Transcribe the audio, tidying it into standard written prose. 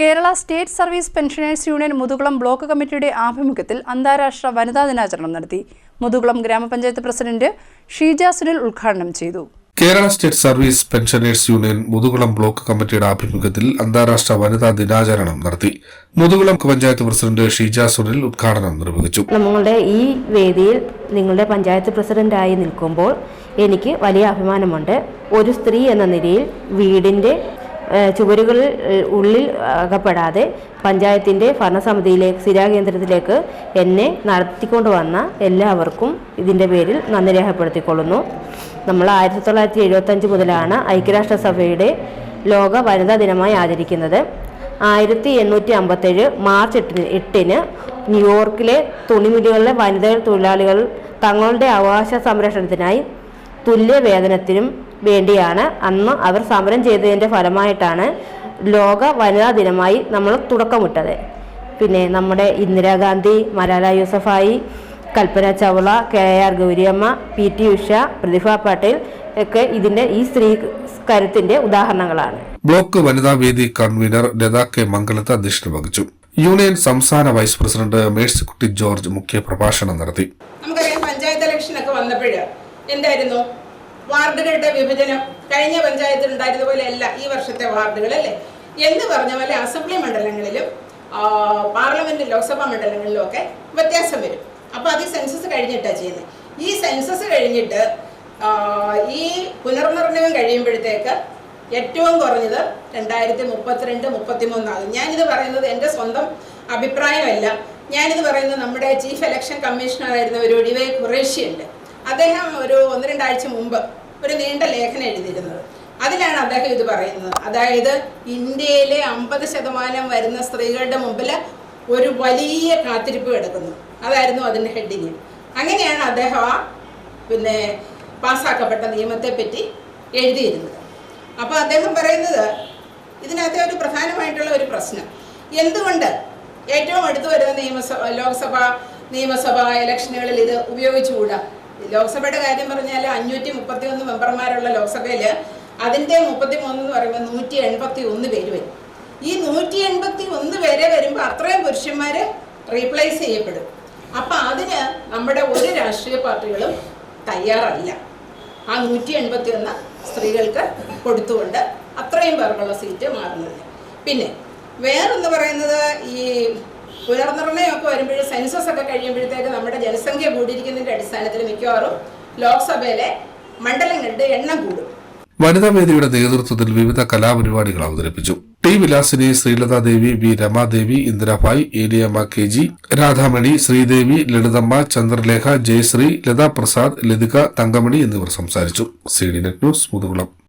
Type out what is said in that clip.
Kerala state service pensioners union Muthukulam block കമ്മിറ്റിയുടെ ആഭിമുഖ്യത്തിൽ അന്താരാഷ്ട്ര വനിതാ ദിനാചരണം നടത്തി. മുതുകുളം ഗ്രാമപഞ്ചായത്ത് പ്രസിഡന്റ് ഷീജ സുനിൽ ഉദ്ഘാടനം ചെയ്തു. Kerala state service pensioners union Muthukulam block കമ്മിറ്റിയുടെ ആഭിമുഖ്യത്തിൽ അന്താരാഷ്ട്ര വനിതാ ദിനാചരണം നടത്തി. മുതുകുളം പഞ്ചായത്ത് പ്രസിഡന്റ് ഷീജ സുനിൽ ഉദ്ഘാടനം നിർവഹിച്ചു. നമ്മളുടെ ഈ വേദിയിൽ നിങ്ങളുടെ പഞ്ചായത്ത് പ്രസിഡന്റായി നിൽക്കുമ്പോൾ എനിക്ക് വലിയ അഭിമാനമുണ്ട്. ഒരു സ്ത്രീ എന്ന നിലയിൽ വീടിന്റെ ചുവരുകളിൽ ഉള്ളിൽ അകപ്പെടാതെ പഞ്ചായത്തിൻ്റെ ഭരണസമിതിയിലേക്ക് സ്ഥിരാകേന്ദ്രത്തിലേക്ക് എന്നെ നടത്തിക്കൊണ്ടുവന്ന എല്ലാവർക്കും ഇതിൻ്റെ പേരിൽ നന്ദി രേഖപ്പെടുത്തിക്കൊള്ളുന്നു. നമ്മൾ 1975 മുതലാണ് ഐക്യരാഷ്ട്രസഭയുടെ ലോക വനിതാ ദിനമായി ആചരിക്കുന്നത്. 1857 മാർച്ച് 8-ന് ന്യൂയോർക്കിലെ തുണിമില്ലുകളിലെ വനിതാ തൊഴിലാളികൾ തങ്ങളുടെ അവകാശ സംരക്ഷണത്തിനായി തുല്യ വേതനത്തിനും വേണ്ടിയാണ് അന്ന് അവർ സമരം ചെയ്തതിൻ്റെ ഫലമായിട്ടാണ് ലോക വനിതാ ദിനമായി നമ്മൾ തുടക്കമിട്ടത്. പിന്നെ നമ്മുടെ ഇന്ദിരാഗാന്ധി, മലാല യൂസഫായി, കൽപ്പന ചൗള, KR ഗൗരിയമ്മ, PT ഉഷ, പ്രതിഭ പട്ടേൽ ഒക്കെ ഇതിൻ്റെ ഈ സ്ത്രീ കരുത്തിൻ്റെ ഉദാഹരണങ്ങളാണ്. ബ്ലോക്ക് വനിതാ വേദി കൺവീനർ ലത കെ മംഗലത്ത് അധ്യക്ഷത വഹിച്ചു. യൂണിയൻ സംസ്ഥാന വൈസ് പ്രസിഡന്റ് മേഴ്സിക്കുട്ടി ജോർജ് മുഖ്യ പ്രഭാഷണം നടത്തി. നമുക്കറിയാം, പഞ്ചായത്ത് ഇലക്ഷനൊക്കെ വന്നപ്പോഴ് എന്തായിരുന്നു വാർഡുകളുടെ വിഭജനം. കഴിഞ്ഞ പഞ്ചായത്തിൽ ഉണ്ടായിരുന്ന പോലെ അല്ല ഈ വർഷത്തെ വാർഡുകൾ, അല്ലേ എന്ന് പറഞ്ഞ പോലെ അസംബ്ലി മണ്ഡലങ്ങളിലും പാർലമെന്റ് ലോക്സഭാ മണ്ഡലങ്ങളിലും ഒക്കെ വ്യത്യാസം വരും. അപ്പോൾ അത് സെൻസസ് കഴിഞ്ഞിട്ടാണ് ചെയ്യുന്നത്. ഈ സെൻസസ് കഴിഞ്ഞിട്ട് ഈ പുനർനിർണയം കഴിയുമ്പോഴത്തേക്ക് ഏറ്റവും കുറഞ്ഞത് 2032-33 ആകും. ഞാനിത് പറയുന്നത് എൻ്റെ സ്വന്തം അഭിപ്രായമല്ല. ഞാനിത് പറയുന്നത് നമ്മുടെ ചീഫ് ഇലക്ഷൻ കമ്മീഷണറായിരുന്ന ഒരു ഒഴിവേ ഖുറേഷിയുണ്ട്. അദ്ദേഹം ഒരു 1-2 ആഴ്ച മുമ്പ് ഒരു നീണ്ട ലേഖനം എഴുതിയിരുന്നത്. അതിലാണ് അദ്ദേഹം ഇത് പറയുന്നത്. അതായത് ഇന്ത്യയിലെ 50% വരുന്ന സ്ത്രീകളുടെ മുമ്പിൽ ഒരു വലിയ കാത്തിരിപ്പ് കിടക്കുന്നു. അതായിരുന്നു അതിൻ്റെ ഹെഡിങ്. അങ്ങനെയാണ് അദ്ദേഹം പാസ്സാക്കപ്പെട്ട നിയമത്തെ പറ്റി എഴുതിയിരുന്നത്. അപ്പോൾ അദ്ദേഹം പറയുന്നത് ഇതിനകത്തെ ഒരു പ്രധാനമായിട്ടുള്ള ഒരു പ്രശ്നം, എന്തുകൊണ്ട് ഏറ്റവും അടുത്ത് വരുന്ന നിയമസഭാ ഇലക്ഷനുകളിൽ ഇത് ഉപയോഗിച്ചുകൂടാ. ലോക്സഭയുടെ കാര്യം പറഞ്ഞാൽ 531 മെമ്പർമാരുള്ള ലോക്സഭയിൽ അതിൻ്റെ 33 എന്ന് പറയുമ്പോൾ 181 പേര് വരും. ഈ 181 പേരെ വരുമ്പോൾ അത്രയും പുരുഷന്മാർ റീപ്ലേസ് ചെയ്യപ്പെടും. അപ്പം അതിന് നമ്മുടെ ഒരു രാഷ്ട്രീയ പാർട്ടികളും തയ്യാറല്ല. ആ 181 സ്ത്രീകൾക്ക് കൊടുത്തുകൊണ്ട് അത്രയും പേർക്കുള്ള സീറ്റ് മാറുന്നത്. പിന്നെ വേറൊന്ന് പറയുന്നത്, ഈ പുനർനിർണയമൊക്കെ വരുമ്പോഴും സെൻസസ് ഒക്കെ കഴിയുമ്പോഴത്തേക്ക് നമ്മുടെ ജനസംഖ്യ കൂടിയിരിക്കുന്നതിൻ്റെ അടിസ്ഥാനത്തിൽ മിക്കവാറും ലോക്സഭയിലെ മണ്ഡലങ്ങളുടെ എണ്ണം കൂടും. വനിതാ വേദിയുടെ നേതൃത്വത്തിൽ വിവിധ കലാപരിപാടികൾ അവതരിപ്പിച്ചു. T Vilasini, Sreelathadevi, V Ramadevi, Indirabhai, Eliyamma KG, Radhamani, Sreedevi, Lalithamma, Chandralekha, Jayasree, Latha Prasad, Lathika, Thankamani എന്നിവർ സംസാരിച്ചു. CDNet news Muthukulam.